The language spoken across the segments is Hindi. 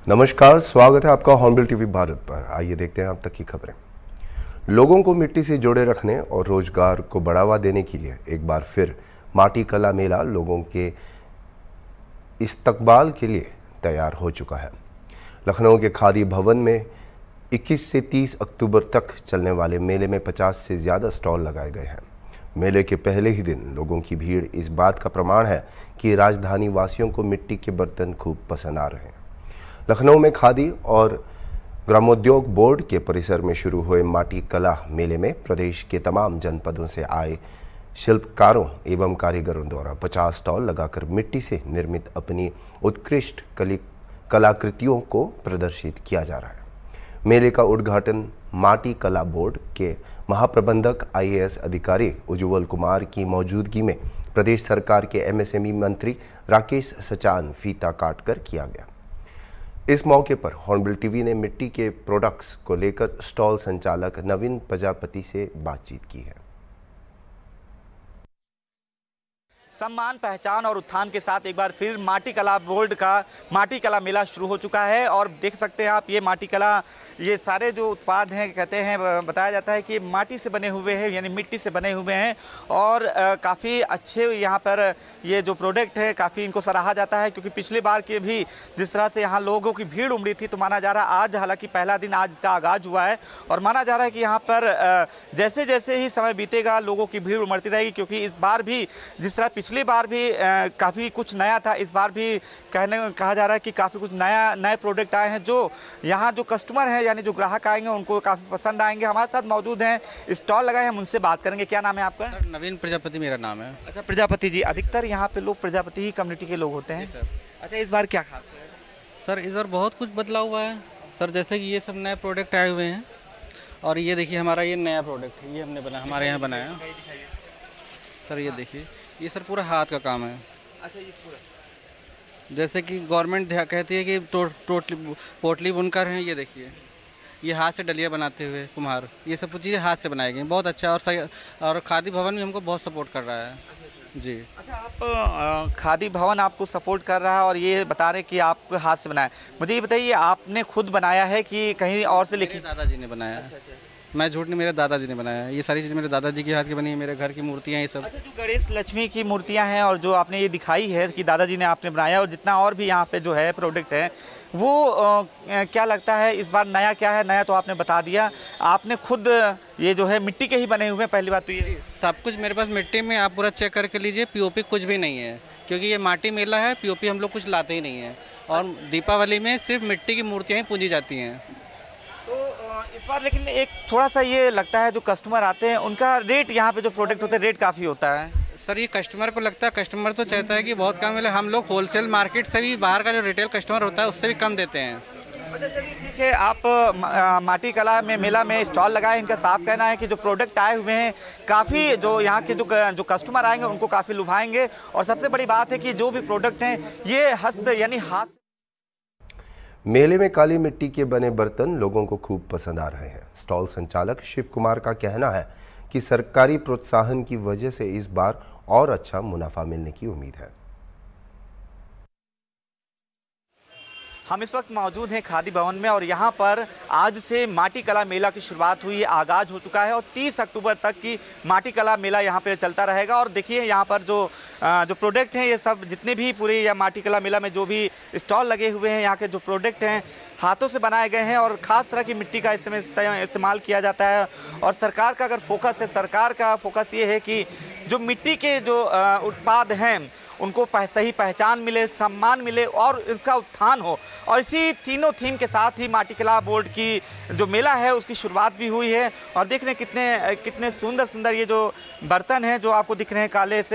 नमस्कार, स्वागत है आपका हॉर्नबिल टीवी भारत पर। आइए देखते हैं अब तक की खबरें। लोगों को मिट्टी से जोड़े रखने और रोजगार को बढ़ावा देने के लिए एक बार फिर माटी कला मेला लोगों के इस्तकबाल के लिए तैयार हो चुका है। लखनऊ के खादी भवन में 21 से 30 अक्टूबर तक चलने वाले मेले में 50 से ज़्यादा स्टॉल लगाए गए हैं। मेले के पहले ही दिन लोगों की भीड़ इस बात का प्रमाण है कि राजधानी वासियों को मिट्टी के बर्तन खूब पसंद आ रहे हैं। लखनऊ में खादी और ग्रामोद्योग बोर्ड के परिसर में शुरू हुए माटी कला मेले में प्रदेश के तमाम जनपदों से आए शिल्पकारों एवं कारीगरों द्वारा 50 स्टॉल लगाकर मिट्टी से निर्मित अपनी उत्कृष्ट कलाकृतियों को प्रदर्शित किया जा रहा है। मेले का उद्घाटन माटी कला बोर्ड के महाप्रबंधक IAS अधिकारी उज्ज्वल कुमार की मौजूदगी में प्रदेश सरकार के MSME मंत्री राकेश सचान फीता काटकर किया गया। इस मौके पर हॉर्नबिल टीवी ने मिट्टी के प्रोडक्ट्स को लेकर स्टॉल संचालक नवीन प्रजापति से बातचीत की है। सम्मान, पहचान और उत्थान के साथ एक बार फिर माटी कला बोर्ड का माटी कला मेला शुरू हो चुका है और देख सकते हैं आप ये माटी कला, ये सारे जो उत्पाद हैं कहते हैं, बताया जाता है कि माटी से बने हुए हैं, यानी मिट्टी से बने हुए हैं और काफ़ी अच्छे यहाँ पर ये जो प्रोडक्ट है काफ़ी इनको सराहा जाता है, क्योंकि पिछली बार के भी जिस तरह से यहाँ लोगों की भीड़ उमड़ी थी तो माना जा रहा है आज, हालांकि पहला दिन आज इसका आगाज़ हुआ है और माना जा रहा है कि यहाँ पर जैसे जैसे ही समय बीतेगा लोगों की भीड़ उमड़ती रहेगी, क्योंकि इस बार भी जिस तरह पिछली बार भी काफ़ी कुछ नया था, इस बार भी कहा जा रहा है कि काफ़ी कुछ नए प्रोडक्ट आए हैं जो यहाँ जो कस्टमर हैं यानी जो ग्राहक आएंगे उनको काफ़ी पसंद आएंगे। हमारे साथ मौजूद हैं, स्टॉल लगाए, हम उनसे बात करेंगे। क्या नाम है आपका? सर नवीन प्रजापति मेरा नाम है। अच्छा प्रजापति जी, अधिकतर यहाँ पे लोग प्रजापति ही कम्युनिटी के लोग होते हैं सर। अच्छा, इस बार क्या खास है? सर इस बार बहुत कुछ बदला हुआ है सर, जैसे कि ये सब नए प्रोडक्ट आए हुए हैं और ये देखिए हमारा ये नया प्रोडक्ट है, ये हमने बनाया, हमारे यहाँ बनाया सर। ये देखिए ये सर पूरा हाथ का काम है। अच्छा, ये पूरा जैसे कि गवर्नमेंट कहती है कि पोटली बुनकर हैं, ये देखिए ये हाथ से डलिया बनाते हुए कुम्हार, ये सब चीज़ें हाथ से बनाई गई, बहुत अच्छा और सही। और खादी भवन भी हमको बहुत सपोर्ट कर रहा है जी। अच्छा, आप खादी भवन आपको सपोर्ट कर रहा है और ये बता रहे कि आप हाथ से बनाया। मुझे ये बताइए, आपने खुद बनाया है कि कहीं और से लेके? दादाजी ने बनाया है। मैं झूठ नहीं, मेरे दादाजी ने बनाया है। ये सारी चीज़ें मेरे दादाजी के हाथ की बनी है, मेरे घर की मूर्तियाँ ये सब। अच्छा, जो गणेश लक्ष्मी की मूर्तियाँ हैं और जो आपने ये दिखाई है कि दादाजी ने आपने बनाया, और जितना और भी यहाँ पे जो है प्रोडक्ट है वो क्या लगता है इस बार नया क्या है? नया तो आपने बता दिया, आपने खुद ये जो है मिट्टी के ही बने हुए हैं। पहली बात तो ये सब कुछ मेरे पास मिट्टी में, आप पूरा चेक करके लीजिए। POP कुछ भी नहीं है, क्योंकि ये माटी मेला है, POP हम लोग कुछ लाते ही नहीं है। और दीपावली में सिर्फ मिट्टी की मूर्तियाँ ही पूजी जाती हैं। तो इस बार लेकिन एक थोड़ा सा ये लगता है जो कस्टमर आते हैं उनका रेट, यहाँ पे जो प्रोडक्ट होते हैं रेट काफ़ी होता है सर। ये कस्टमर को लगता है, कस्टमर तो चाहता है कि बहुत कम मिले। हम लोग होलसेल मार्केट से भी, बाहर का जो रिटेल कस्टमर होता है उससे भी कम देते हैं। अच्छा चलिए ठीक है, आप माटी कला में मेला में स्टॉल लगाए, इनका साफ कहना है कि जो प्रोडक्ट आए हुए हैं काफ़ी, जो यहाँ के जो कस्टमर आएंगे उनको काफ़ी लुभाएंगे। और सबसे बड़ी बात है कि जो भी प्रोडक्ट हैं ये हस्त यानी हाथ। मेले में काली मिट्टी के बने बर्तन लोगों को खूब पसंद आ रहे हैं। स्टॉल संचालक शिव कुमार का कहना है कि सरकारी प्रोत्साहन की वजह से इस बार और अच्छा मुनाफा मिलने की उम्मीद है। हम इस वक्त मौजूद हैं खादी भवन में और यहाँ पर आज से माटी कला मेला की शुरुआत हुई है, आगाज़ हो चुका है और 30 अक्टूबर तक की माटी कला मेला यहाँ पे चलता रहेगा। और देखिए यहाँ पर जो प्रोडक्ट हैं ये सब जितने भी पूरे या माटी कला मेला में जो भी स्टॉल लगे हुए हैं, यहाँ के जो प्रोडक्ट हैं हाथों से बनाए गए हैं और ख़ास तरह की मिट्टी का इसमें इस्तेमाल किया जाता है। और सरकार का अगर फोकस है, सरकार का फोकस ये है कि जो मिट्टी के जो उत्पाद हैं उनको सही पहचान मिले, सम्मान मिले और इसका उत्थान हो। और इसी तीनों थीम के साथ ही माटी कला बोर्ड की जो मेला है उसकी शुरुआत भी हुई है। और देख रहे हैं कितने सुंदर सुंदर ये जो बर्तन हैं जो आपको दिख रहे हैं,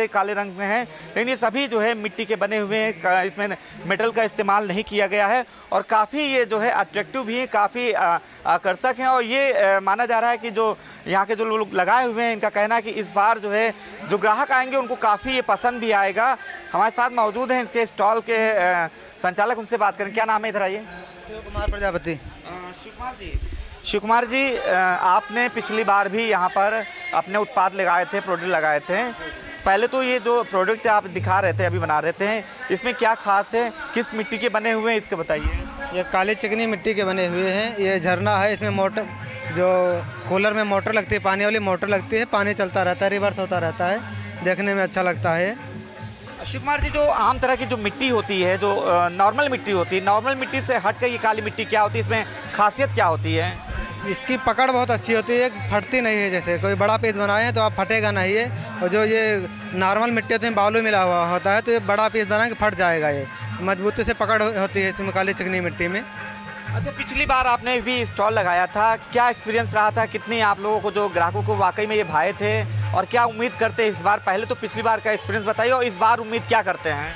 काले रंग में हैं, लेकिन ये सभी जो है मिट्टी के बने हुए हैं, इसमें मेटल का इस्तेमाल नहीं किया गया है और काफ़ी ये जो है अट्रैक्टिव भी हैं, काफ़ी आकर्षक हैं। और ये माना जा रहा है कि जो यहाँ के जो लोग लगाए हुए हैं इनका कहना है कि इस बार जो है जो ग्राहक आएंगे उनको काफ़ी ये पसंद भी आएगा। हमारे साथ मौजूद हैं इसके स्टॉल के संचालक, उनसे बात करें। क्या नाम है इधर आइए? शिव कुमार प्रजापति। शिव कुमार जी, आपने पिछली बार भी यहाँ पर अपने उत्पाद लगाए थे, प्रोडक्ट लगाए थे। पहले तो ये जो प्रोडक्ट आप दिखा रहे थे, अभी बना रहे थे, इसमें क्या खास है, किस मिट्टी के बने हुए हैं इसके बताइए। ये काली चिकनी मिट्टी के बने हुए हैं। ये झरना है, इसमें मोटर, जो कूलर में मोटर लगती है, पानी वाली मोटर लगती है, पानी चलता रहता है, रिवर्स होता रहता है, देखने में अच्छा लगता है। शिव कुमार जी, जो आम तरह की जो मिट्टी होती है, जो नॉर्मल मिट्टी होती है, नॉर्मल मिट्टी से हट कर ये काली मिट्टी क्या होती है, इसमें खासियत क्या होती है? इसकी पकड़ बहुत अच्छी होती है, फटती नहीं है। जैसे कोई बड़ा पीस बनाए हैं तो आप फटेगा नहीं है, और जो ये नॉर्मल मिट्टी होती है बालू मिला हुआ होता है तो ये बड़ा पीस बनाएंगे फट जाएगा। ये मजबूती से पकड़ होती है इसमें काली चिकनी मिट्टी में। अच्छा, पिछली बार आपने भी स्टॉल लगाया था, क्या एक्सपीरियंस रहा था? कितनी आप लोगों को, जो ग्राहकों को वाकई में ये भाए थे, और क्या उम्मीद करते हैं इस बार? पहले तो पिछली बार का एक्सपीरियंस बताइए, और इस बार उम्मीद क्या करते हैं?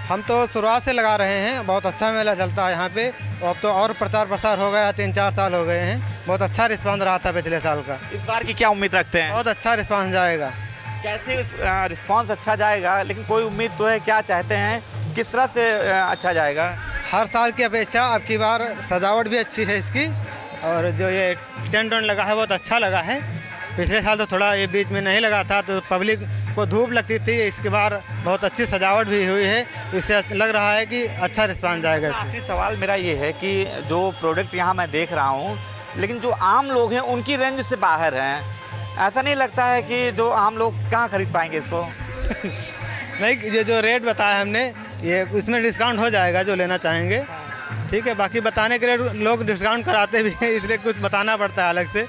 हम तो शुरुआत से लगा रहे हैं, बहुत अच्छा मेला चलता है यहाँ पे। अब तो और प्रचार प्रसार हो गया, 3-4 साल हो गए हैं। बहुत अच्छा रिस्पांस रहा था पिछले साल का। इस बार की क्या उम्मीद रखते हैं? बहुत अच्छा रिस्पांस जाएगा। कैसे रिस्पांस अच्छा जाएगा, लेकिन कोई उम्मीद तो है, क्या चाहते हैं, किस तरह से अच्छा जाएगा? हर साल की अपेक्षा अब की बार सजावट भी अच्छी है इसकी, और जो ये टेंट वेंट लगा है बहुत अच्छा लगा है। पिछले साल तो थोड़ा ये बीच में नहीं लगा था तो पब्लिक को धूप लगती थी, इसके बार बहुत अच्छी सजावट भी हुई है, तो इससे लग रहा है कि अच्छा रिस्पांस जाएगा। आखिरी सवाल मेरा ये है कि जो प्रोडक्ट यहाँ मैं देख रहा हूँ, लेकिन जो आम लोग हैं उनकी रेंज से बाहर हैं, ऐसा नहीं लगता है कि जो आम लोग कहाँ खरीद पाएंगे इसको? नहीं, ये जो रेट बताया हमने, ये इसमें डिस्काउंट हो जाएगा जो लेना चाहेंगे। ठीक है, बाकी बताने के लिए लोग डिस्काउंट कराते भी हैं, इसलिए कुछ बताना पड़ता है अलग से।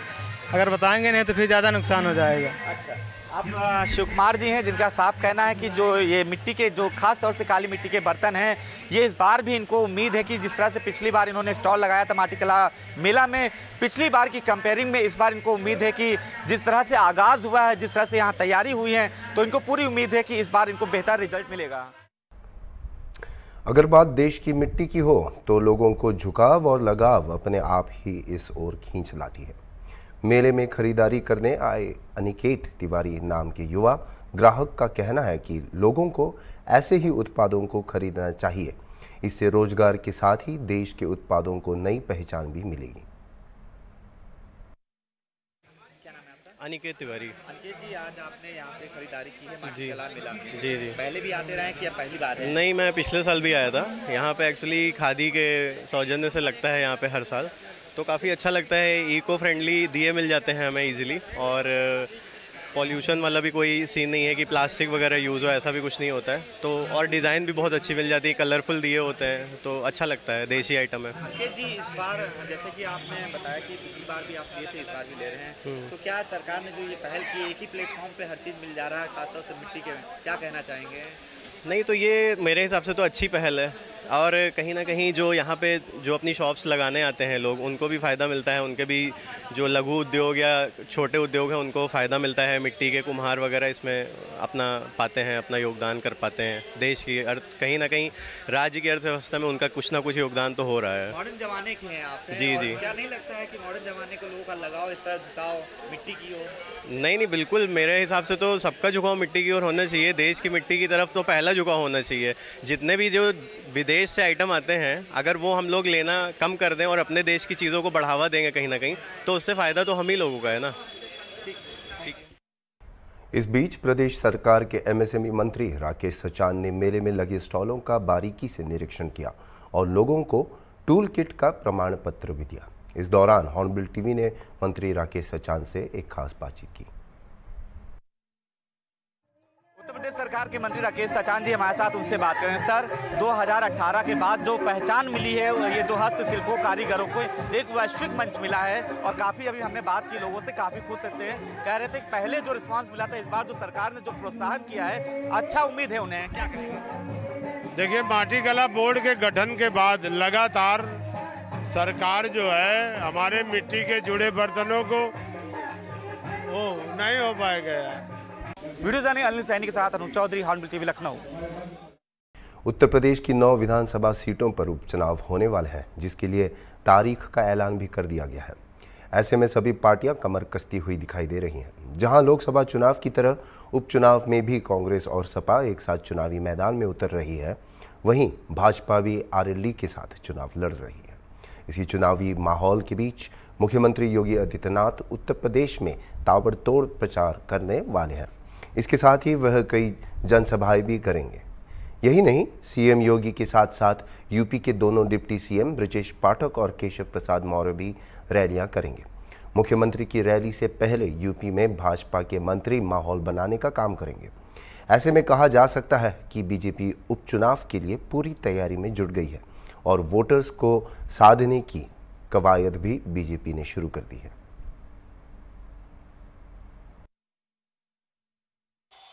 अगर बताएंगे नहीं तो फिर ज़्यादा नुकसान हो जाएगा। अच्छा, आप शिव कुमार जी हैं, जिनका साफ कहना है कि जो ये मिट्टी के, जो खास तौर से काली मिट्टी के बर्तन हैं, ये इस बार भी इनको उम्मीद है कि जिस तरह से पिछली बार इन्होंने स्टॉल लगाया था माटी कला मेला में, पिछली बार की कंपेयरिंग में इस बार इनको उम्मीद है कि जिस तरह से आगाज़ हुआ है, जिस तरह से यहाँ तैयारी हुई है, तो इनको पूरी उम्मीद है कि इस बार इनको बेहतर रिजल्ट मिलेगा। अगर बात देश की मिट्टी की हो तो लोगों को झुकाव और लगाव अपने आप ही इस ओर खींच लाती है। मेले में खरीदारी करने आए अनिकेत तिवारी नाम के युवा ग्राहक का कहना है कि लोगों को ऐसे ही उत्पादों को खरीदना चाहिए। इससे रोजगार के साथ ही देश के उत्पादों को नई पहचान भी मिलेगी। अनिकेत तिवारी। अनिकेत जी, आज आपने यहाँ पे खरीदारी की है माटी जी कला मेला में। जी जी। पहले भी आते रहे कि या पहली बार है? नहीं, मैं पिछले साल भी आया था यहाँ पे। एक्चुअली खादी के सौजन्य से लगता है यहाँ पे हर साल, तो काफ़ी अच्छा लगता है। इको फ्रेंडली दिए मिल जाते हैं हमें इजीली, और पॉल्यूशन वाला भी कोई सीन नहीं है कि प्लास्टिक वगैरह यूज़ हो, ऐसा भी कुछ नहीं होता है। तो और डिज़ाइन भी बहुत अच्छी मिल जाती है, कलरफुल दिए होते हैं, तो अच्छा लगता है, देसी आइटम है। अनिकेत जी, इस बार जैसे कि आपने बताया कि पिछली बार भी आप लिए थे, इस बार भी ले रहे हैं, तो क्या सरकार ने जो ये पहल की, एक ही प्लेटफॉर्म पे हर चीज़ मिल जा रहा है, खासतौर से मिट्टी के, क्या कहना चाहेंगे? नहीं, तो ये मेरे हिसाब से तो अच्छी पहल है, और कहीं ना कहीं जो यहाँ पे जो अपनी शॉप्स लगाने आते हैं लोग, उनको भी फ़ायदा मिलता है। उनके भी जो लघु उद्योग या छोटे उद्योग हैं उनको फ़ायदा मिलता है। मिट्टी के कुम्हार वगैरह इसमें अपना पाते हैं, अपना योगदान कर पाते हैं। देश की कहीं ना कहीं राज्य की अर्थव्यवस्था में उनका कुछ ना कुछ योगदान तो हो रहा है। मॉडर्न जमाने के हैं आप? जी जी। क्या नहीं लगता है कि मॉडर्न जमाने के लोगों का लगाव इस तरह झुकाव मिट्टी की हो? नहीं, बिल्कुल मेरे हिसाब से तो सबका झुकाव मिट्टी की ओर होना चाहिए। देश की मिट्टी की तरफ तो पहला झुकाव होना चाहिए। जितने भी जो विदेश से आइटम आते हैं, अगर वो हम लोग लेना कम कर दें और अपने देश की चीज़ों को बढ़ावा देंगे कहीं ना कहीं, तो उससे फ़ायदा तो हम ही लोगों का है ना। ठीक। इस बीच प्रदेश सरकार के एमएसएमई मंत्री राकेश सचान ने मेले में लगे स्टॉलों का बारीकी से निरीक्षण किया और लोगों को टूल किट का प्रमाण पत्र भी दिया। इस दौरान हॉर्नबिल टीवी ने मंत्री राकेश सचान से एक खास बातचीत की। उत्तर प्रदेश सरकार के मंत्री राकेश सचान जी हमारे साथ, उनसे बात करें। सर, 2018 के बाद जो पहचान मिली है, ये दो हस्तशिल्पों कारीगरों को एक वैश्विक मंच मिला है, और काफ़ी अभी हमने बात की लोगों से, काफ़ी खुश रहते हैं, कह रहे थे कि पहले जो रिस्पांस मिला था, इस बार जो सरकार ने जो प्रोत्साहन किया है, अच्छा उम्मीद है उन्हें, क्या करेंगे? देखिए, माटी कला बोर्ड के गठन के बाद लगातार सरकार जो है हमारे मिट्टी के जुड़े बर्तनों को वो नहीं हो पाएगा। वीडियो जाने अनिल सैनी के साथ अनुज चौधरी, हॉर्नबिल टीवी, लखनऊ। उत्तर प्रदेश की 9 विधानसभा सीटों पर उपचुनाव होने वाले हैं, जिसके लिए तारीख का ऐलान भी कर दिया गया है। ऐसे में सभी पार्टियां कमर कसती हुई दिखाई दे रही हैं। जहां लोकसभा चुनाव की तरह उपचुनाव में भी कांग्रेस और सपा एक साथ चुनावी मैदान में उतर रही है, वहीं भाजपा भी आरएलडी के साथ चुनाव लड़ रही है। इसी चुनावी माहौल के बीच मुख्यमंत्री योगी आदित्यनाथ उत्तर प्रदेश में ताबड़तोड़ प्रचार करने वाले हैं। इसके साथ ही वह कई जनसभाएं भी करेंगे। यही नहीं, सीएम योगी के साथ साथ यूपी के दोनों डिप्टी सीएम ब्रजेश पाठक और केशव प्रसाद मौर्य भी रैलियां करेंगे। मुख्यमंत्री की रैली से पहले यूपी में भाजपा के मंत्री माहौल बनाने का काम करेंगे। ऐसे में कहा जा सकता है कि बीजेपी उपचुनाव के लिए पूरी तैयारी में जुट गई है और वोटर्स को साधने की कवायद भी बीजेपी ने शुरू कर दी है।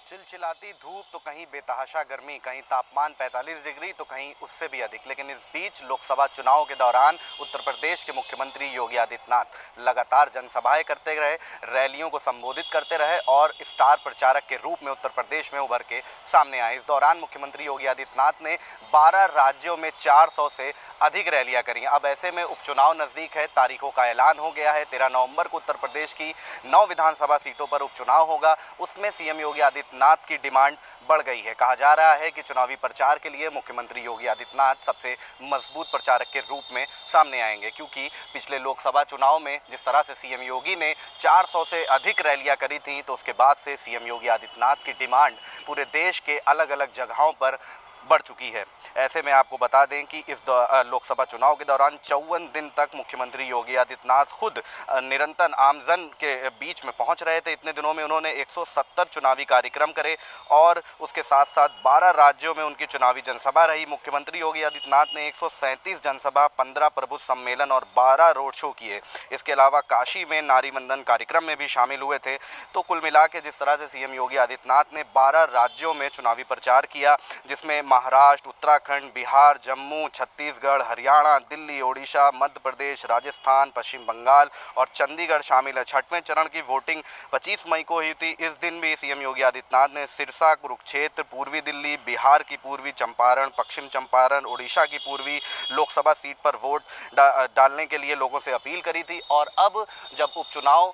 चिलचिलाती धूप तो कहीं बेतहाशा गर्मी, कहीं तापमान 45 डिग्री तो कहीं उससे भी अधिक। लेकिन इस बीच लोकसभा चुनाव के दौरान उत्तर प्रदेश के मुख्यमंत्री योगी आदित्यनाथ लगातार जनसभाएं करते रहे, रैलियों को संबोधित करते रहे और स्टार प्रचारक के रूप में उत्तर प्रदेश में उभर के सामने आए। इस दौरान मुख्यमंत्री योगी आदित्यनाथ ने 12 राज्यों में 400 से अधिक रैलियां करी। अब ऐसे में उपचुनाव नजदीक है, तारीखों का ऐलान हो गया है। 13 नवंबर को उत्तर प्रदेश की 9 विधानसभा सीटों पर उपचुनाव होगा। उसमें सीएम योगी आदित्यनाथ की डिमांड बढ़ गई है। कहा जा रहा है कि चुनावी प्रचार के लिए मुख्यमंत्री योगी आदित्यनाथ सबसे मजबूत प्रचारक के रूप में सामने आएंगे, क्योंकि पिछले लोकसभा चुनाव में जिस तरह से सीएम योगी ने 400 से अधिक रैलियां करी थी, तो उसके बाद से सीएम योगी आदित्यनाथ की डिमांड पूरे देश के अलग अलग जगहों पर बढ़ चुकी है। ऐसे में आपको बता दें कि इस लोकसभा चुनाव के दौरान 54 दिन तक मुख्यमंत्री योगी आदित्यनाथ खुद निरंतर आमजन के बीच में पहुंच रहे थे। इतने दिनों में उन्होंने 170 चुनावी कार्यक्रम करे और उसके साथ साथ 12 राज्यों में उनकी चुनावी जनसभा रही। मुख्यमंत्री योगी आदित्यनाथ ने 137 जनसभा, 15 प्रबुद्ध सम्मेलन और 12 रोड शो किए। इसके अलावा काशी में नारी वंदन कार्यक्रम में भी शामिल हुए थे। तो कुल मिला के जिस तरह से सीएम योगी आदित्यनाथ ने 12 राज्यों में चुनावी प्रचार किया, जिसमें महाराष्ट्र, उत्तराखंड, बिहार, जम्मू, छत्तीसगढ़, हरियाणा, दिल्ली, ओडिशा, मध्य प्रदेश, राजस्थान, पश्चिम बंगाल और चंडीगढ़ शामिल है। 6वें चरण की वोटिंग 25 मई को हुई थी। इस दिन भी सीएम योगी आदित्यनाथ ने सिरसा, कुरुक्षेत्र, पूर्वी दिल्ली, बिहार की पूर्वी चंपारण, पश्चिम चंपारण, ओडिशा की पूर्वी लोकसभा सीट पर वोट डालने के लिए लोगों से अपील करी थी। और अब जब उपचुनाव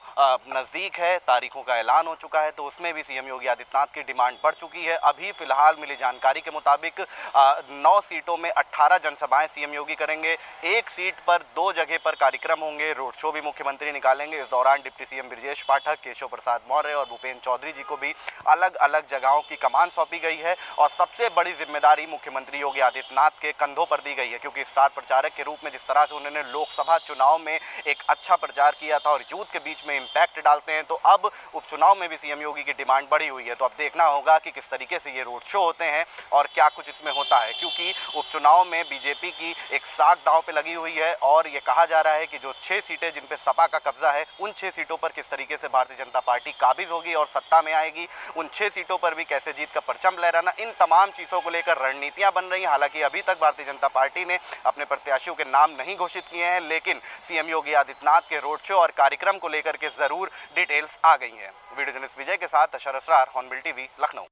नज़दीक है, तारीखों का ऐलान हो चुका है, तो उसमें भी सीएम योगी आदित्यनाथ की डिमांड बढ़ चुकी है। अभी फिलहाल मिली जानकारी के मुताबिक 9 सीटों में 18 जनसभाएं सीएम योगी करेंगे। एक सीट पर 2 जगह पर कार्यक्रम होंगे, रोड शो भी मुख्यमंत्री निकालेंगे। इस दौरान डिप्टी सीएम ब्रजेश पाठक, केशव प्रसाद मौर्य और भूपेंद्र चौधरी जी को भी अलग अलग जगहों की कमान सौंपी गई है और सबसे बड़ी जिम्मेदारी मुख्यमंत्री योगी आदित्यनाथ के कंधों पर दी गई है, क्योंकि स्टार प्रचारक के रूप में जिस तरह से उन्होंने लोकसभा चुनाव में एक अच्छा प्रचार किया था और यूथ के बीच में इम्पैक्ट डालते हैं, तो अब उपचुनाव में भी सीएम योगी की डिमांड बढ़ी हुई है। तो अब देखना होगा कि किस तरीके से ये रोड शो होते हैं और क्या कुछ इसमें होता है, क्योंकि उपचुनाव में बीजेपी की एक साख दांव पे लगी हुई है और ये कहा जा रहा है कि जो 6 सीटें जिन पे सपा का कब्जा है, उन 6 सीटों पर किस तरीके से भारतीय जनता पार्टी काबिज होगी और सत्ता में आएगी, उन 6 सीटों पर भी कैसे जीत का परचम लहराना, इन तमाम चीज़ों को लेकर रणनीतियां बन रही हैं। हालांकि अभी तक भारतीय जनता पार्टी ने अपने प्रत्याशियों के नाम नहीं घोषित किए हैं, लेकिन सीएम योगी आदित्यनाथ के रोड शो और कार्यक्रम को लेकर के जरूर डिटेल्स आ गई हैं। वीडियो जर्नलिस्ट विजय के साथ अशर असरार, हॉर्नबिल टीवी, लखनऊ।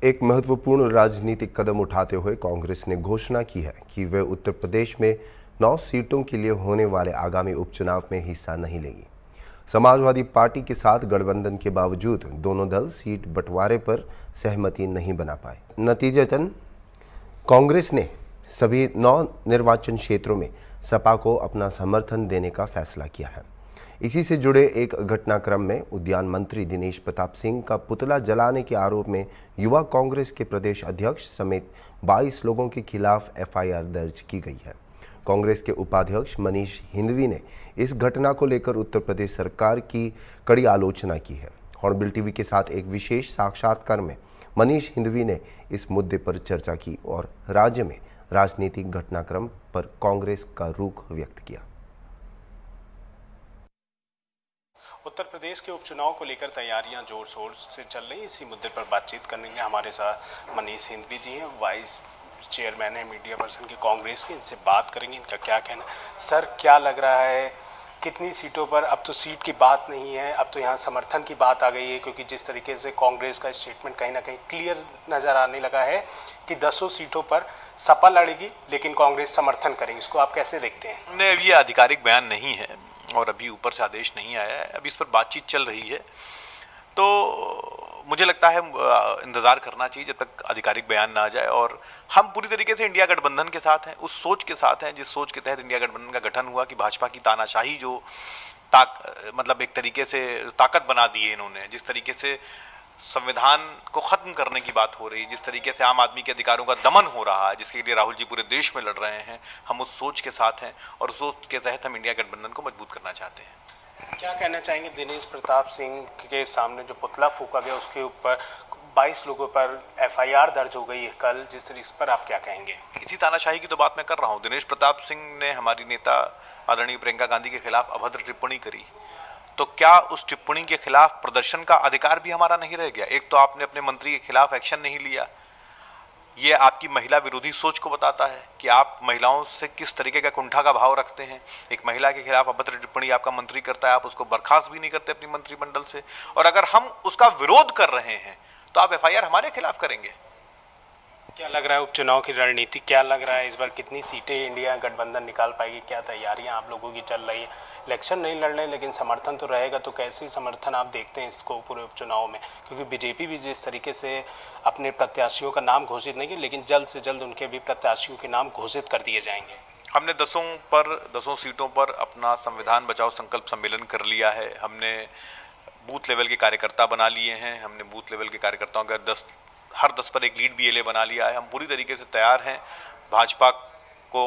एक महत्वपूर्ण राजनीतिक कदम उठाते हुए कांग्रेस ने घोषणा की है कि वे उत्तर प्रदेश में 9 सीटों के लिए होने वाले आगामी उपचुनाव में हिस्सा नहीं लेगी। समाजवादी पार्टी के साथ गठबंधन के बावजूद दोनों दल सीट बंटवारे पर सहमति नहीं बना पाए। नतीजतन कांग्रेस ने सभी 9 निर्वाचन क्षेत्रों में सपा को अपना समर्थन देने का फैसला किया है। इसी से जुड़े एक घटनाक्रम में उद्यान मंत्री दिनेश प्रताप सिंह का पुतला जलाने के आरोप में युवा कांग्रेस के प्रदेश अध्यक्ष समेत 22 लोगों के खिलाफ एफआईआर दर्ज की गई है। कांग्रेस के उपाध्यक्ष मनीष हिंदवी ने इस घटना को लेकर उत्तर प्रदेश सरकार की कड़ी आलोचना की है। हॉर्नबिल टीवी के साथ एक विशेष साक्षात्कार में मनीष हिंदवी ने इस मुद्दे पर चर्चा की और राज्य में राजनीतिक घटनाक्रम पर कांग्रेस का रुख व्यक्त किया। उत्तर प्रदेश के उपचुनाव को लेकर तैयारियां जोर शोर से चल रही। इसी मुद्दे पर बातचीत करने के लिए हमारे साथ मनीष हिंदवी जी हैं, वाइस चेयरमैन है मीडिया पर्सन के कांग्रेस के। इनसे बात करेंगे, इनका क्या कहना। सर, क्या लग रहा है कितनी सीटों पर, अब तो सीट की बात नहीं है, अब तो यहाँ समर्थन की बात आ गई है, क्योंकि जिस तरीके से कांग्रेस का स्टेटमेंट कहीं ना कहीं क्लियर नज़र आने लगा है कि 10 सीटों पर सपा लड़ेगी लेकिन कांग्रेस समर्थन करेगी। इसको आप कैसे देखते हैं? नहीं, ये आधिकारिक बयान नहीं है और अभी ऊपर से आदेश नहीं आया है, अभी इस पर बातचीत चल रही है। तो मुझे लगता है इंतज़ार करना चाहिए जब तक आधिकारिक बयान ना आ जाए। और हम पूरी तरीके से इंडिया गठबंधन के साथ हैं, उस सोच के साथ हैं जिस सोच के तहत इंडिया गठबंधन का गठन हुआ कि भाजपा की तानाशाही जो मतलब एक तरीके से ताकत बना दी है इन्होंने, जिस तरीके से संविधान को खत्म करने की बात हो रही है, जिस तरीके से आम आदमी के अधिकारों का दमन हो रहा है, जिसके लिए राहुल जी पूरे देश में लड़ रहे हैं, हम उस सोच के साथ हैं और उस सोच के तहत हम इंडिया गठबंधन को मजबूत करना चाहते हैं। क्या कहना चाहेंगे दिनेश प्रताप सिंह के सामने जो पुतला फूका गया उसके ऊपर 22 लोगों पर FIR दर्ज हो गई है कल, इस पर आप क्या कहेंगे? इसी तानाशाही की तो बात मैं कर रहा हूँ। दिनेश प्रताप सिंह ने हमारी नेता आदरणीय प्रियंका गांधी के खिलाफ अभद्र टिप्पणी करी, तो क्या उस टिप्पणी के खिलाफ प्रदर्शन का अधिकार भी हमारा नहीं रह गया? एक तो आपने अपने मंत्री के खिलाफ एक्शन नहीं लिया, ये आपकी महिला विरोधी सोच को बताता है कि आप महिलाओं से किस तरीके का कुंठा का भाव रखते हैं। एक महिला के खिलाफ अभद्र टिप्पणी आपका मंत्री करता है, आप उसको बर्खास्त भी नहीं करते अपनी मंत्रिमंडल से, और अगर हम उसका विरोध कर रहे हैं तो आप FIR हमारे खिलाफ करेंगे। क्या लग रहा है उपचुनाव की रणनीति क्या लग रहा है इस बार? कितनी सीटें इंडिया गठबंधन निकाल पाएगी? क्या तैयारियां आप लोगों की चल रही है? इलेक्शन नहीं लड़ रहे लेकिन समर्थन तो रहेगा, तो कैसे समर्थन आप देखते हैं इसको पूरे उपचुनाव में? क्योंकि बीजेपी भी जिस तरीके से अपने प्रत्याशियों का नाम घोषित नहीं किया, लेकिन जल्द से जल्द उनके भी प्रत्याशियों के नाम घोषित कर दिए जाएंगे। हमने 10 सीटों पर अपना संविधान बचाओ संकल्प सम्मेलन कर लिया है। हमने बूथ लेवल के कार्यकर्ता बना लिए हैं। हमने बूथ लेवल के कार्यकर्ताओं का हर 10 पर एक लीड BLA बना लिया है। हम पूरी तरीके से तैयार हैं भाजपा को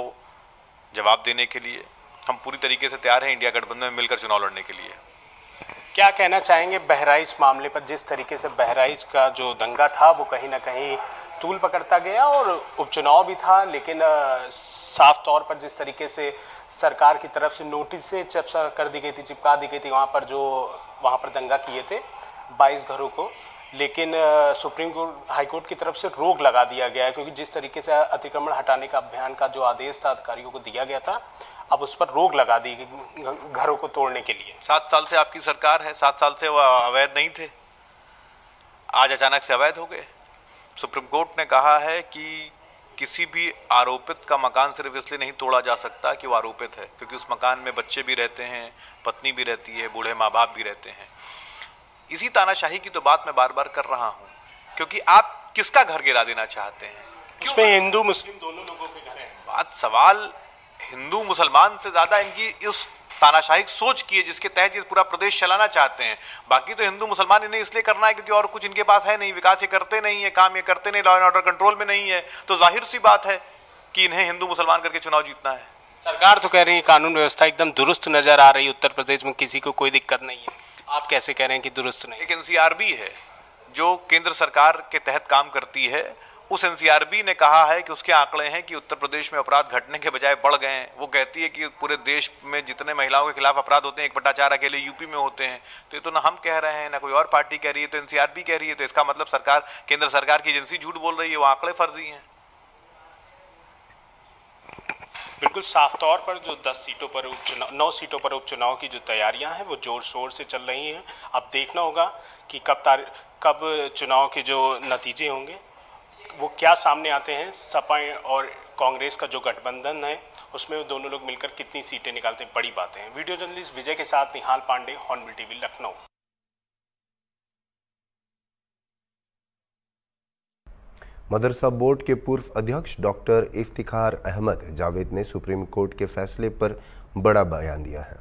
जवाब देने के लिए। हम पूरी तरीके से तैयार हैं इंडिया गठबंधन में मिलकर चुनाव लड़ने के लिए। क्या कहना चाहेंगे बहराइच मामले पर? जिस तरीके से बहराइच का जो दंगा था वो कहीं ना कहीं तूल पकड़ता गया और उपचुनाव भी था, लेकिन साफ तौर पर जिस तरीके से सरकार की तरफ से नोटिस से चिपका दी गई थी वहाँ पर दंगा किए थे 22 घरों को, लेकिन सुप्रीम कोर्ट हाईकोर्ट की तरफ से रोक लगा दिया गया है, क्योंकि जिस तरीके से अतिक्रमण हटाने का अभियान का जो आदेश था अधिकारियों को दिया गया था, अब उस पर रोक लगा दी गई घरों को तोड़ने के लिए। 7 साल से आपकी सरकार है, 7 साल से वो अवैध नहीं थे, आज अचानक से अवैध हो गए। सुप्रीम कोर्ट ने कहा है कि किसी भी आरोपित का मकान सिर्फ इसलिए नहीं तोड़ा जा सकता कि वो आरोपित है, क्योंकि उस मकान में बच्चे भी रहते हैं, पत्नी भी रहती है, बूढ़े माँ बाप भी रहते हैं। इसी तानाशाही की तो बात मैं बार बार कर रहा हूँ, क्योंकि आप किसका घर गिरा देना चाहते हैं? उसमें हिंदू मुस्लिम दोनों लोगों के घर हैं। सवाल हिंदू मुसलमान से ज्यादा इनकी इस तानाशाही सोच की है जिसके तहत ये पूरा प्रदेश चलाना चाहते हैं। बाकी तो हिंदू मुसलमान इन्हें इसलिए करना है क्योंकि और कुछ इनके पास है नहीं, विकास ये करते नहीं है, काम ये करते नहीं, लॉ एंड ऑर्डर कंट्रोल में नहीं है, तो जाहिर सी बात है कि इन्हें हिंदू मुसलमान करके चुनाव जीतना है। सरकार तो कह रही है कानून व्यवस्था एकदम दुरुस्त नजर आ रही है उत्तर प्रदेश में, किसी को कोई दिक्कत नहीं है। आप कैसे कह रहे हैं कि दुरुस्त नहीं? एक NCRB है जो केंद्र सरकार के तहत काम करती है, उस NCRB ने कहा है कि उसके आंकड़े हैं कि उत्तर प्रदेश में अपराध घटने के बजाय बढ़ गए हैं। वो कहती है कि पूरे देश में जितने महिलाओं के खिलाफ अपराध होते हैं 1/4 अकेले यूपी में होते हैं। तो ये तो ना हम कह रहे हैं ना कोई और पार्टी कह रही है, तो NCRB कह रही है, तो इसका मतलब सरकार, केंद्र सरकार की एजेंसी झूठ बोल रही है, वो आंकड़े फर्जी हैं। बिल्कुल साफ तौर पर जो 10 सीटों पर उपचुनाव, 9 सीटों पर उपचुनाव की जो तैयारियां हैं वो जोर शोर से चल रही हैं। अब देखना होगा कि कब चुनाव के जो नतीजे होंगे वो क्या सामने आते हैं। सपा और कांग्रेस का जो गठबंधन है उसमें वो दोनों लोग मिलकर कितनी सीटें निकालते हैं, बड़ी बातें हैं। वीडियो जर्नलिस्ट विजय के साथ निहाल पांडे, हॉर्नबिल TV, लखनऊ। मदरसा बोर्ड के पूर्व अध्यक्ष डॉक्टर इफ्तिखार अहमद जावेद ने सुप्रीम कोर्ट के फैसले पर बड़ा बयान दिया है।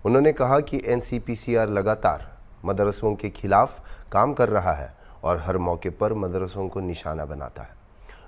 उन्होंने कहा कि NCPCR लगातार मदरसों के खिलाफ काम कर रहा है और हर मौके पर मदरसों को निशाना बनाता है।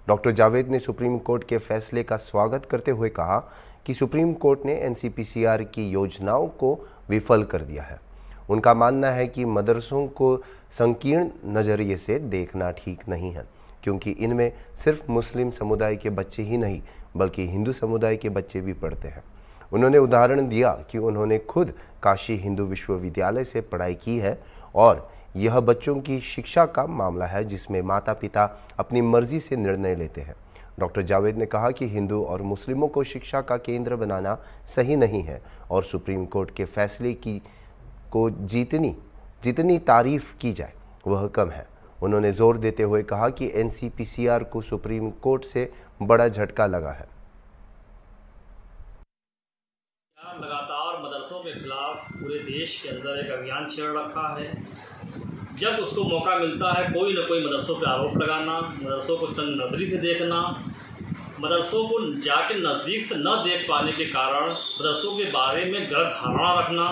डॉक्टर जावेद ने सुप्रीम कोर्ट के फैसले का स्वागत करते हुए कहा कि सुप्रीम कोर्ट ने NCPCR की योजनाओं को विफल कर दिया है। उनका मानना है कि मदरसों को संकीर्ण नज़रिए से देखना ठीक नहीं है, क्योंकि इनमें सिर्फ मुस्लिम समुदाय के बच्चे ही नहीं बल्कि हिंदू समुदाय के बच्चे भी पढ़ते हैं। उन्होंने उदाहरण दिया कि उन्होंने खुद काशी हिंदू विश्वविद्यालय से पढ़ाई की है और यह बच्चों की शिक्षा का मामला है जिसमें माता पिता अपनी मर्जी से निर्णय लेते हैं। डॉक्टर जावेद ने कहा कि हिंदू और मुस्लिमों को शिक्षा का केंद्र बनाना सही नहीं है और सुप्रीम कोर्ट के फैसले को जितनी तारीफ की जाए वह कम है। उन्होंने जोर देते हुए कहा कि NCPCR को सुप्रीम कोर्ट से बड़ा झटका लगा है। लगातार मदरसों के खिलाफ पूरे देश के अंदर एक अभियान छेड़ रखा है। जब उसको मौका मिलता है कोई न कोई मदरसों पर आरोप लगाना, मदरसों को तंग नजरी से देखना, मदरसों को जाके नज़दीक से न देख पाने के कारण मदरसों के बारे में गलत धारणा रखना,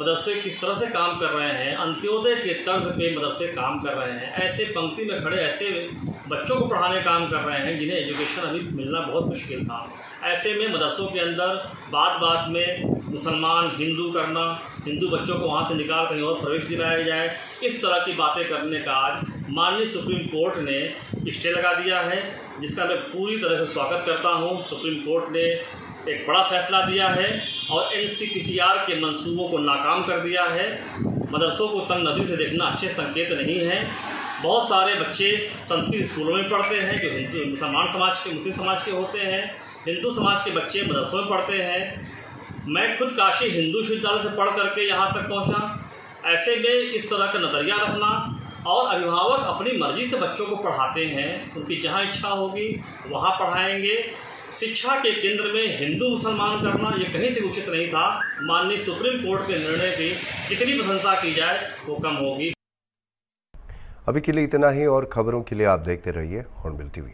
मदरसे किस तरह से काम कर रहे हैं, अंत्योदय के तर्ज पे मदरसे काम कर रहे हैं, ऐसे पंक्ति में खड़े ऐसे बच्चों को पढ़ाने काम कर रहे हैं जिन्हें एजुकेशन अभी मिलना बहुत मुश्किल था। ऐसे में मदरसों के अंदर बात बात में मुसलमान हिंदू करना, हिंदू बच्चों को वहाँ से निकाल कहीं और प्रवेश दिलाया जाए, इस तरह की बातें करने का आज माननीय सुप्रीम कोर्ट ने स्टे लगा दिया है, जिसका मैं पूरी तरह से स्वागत करता हूँ। सुप्रीम कोर्ट ने एक बड़ा फैसला दिया है और NCPCR के मंसूबों को नाकाम कर दिया है। मदरसों को तंग नज़र से देखना अच्छे संकेत नहीं है। बहुत सारे बच्चे संस्कृत स्कूलों में पढ़ते हैं जो हिंदू मुसलमान समाज के मुस्लिम समाज के होते हैं, हिंदू समाज के बच्चे मदरसों में पढ़ते हैं। मैं खुद काशी हिंदू विश्वविद्यालय से पढ़ करके यहाँ तक पहुँचा। ऐसे में इस तरह का नज़रिया रखना और अभिभावक अपनी मर्जी से बच्चों को पढ़ाते हैं, उनकी जहाँ इच्छा होगी वहाँ पढ़ाएंगे। शिक्षा के केंद्र में हिंदू मुसलमान करना ये कहीं से उचित नहीं था। माननीय सुप्रीम कोर्ट के निर्णय की जितनी प्रशंसा की जाए वो कम होगी। अभी के लिए इतना ही और खबरों के लिए आप देखते रहिए हॉर्नबिल TV।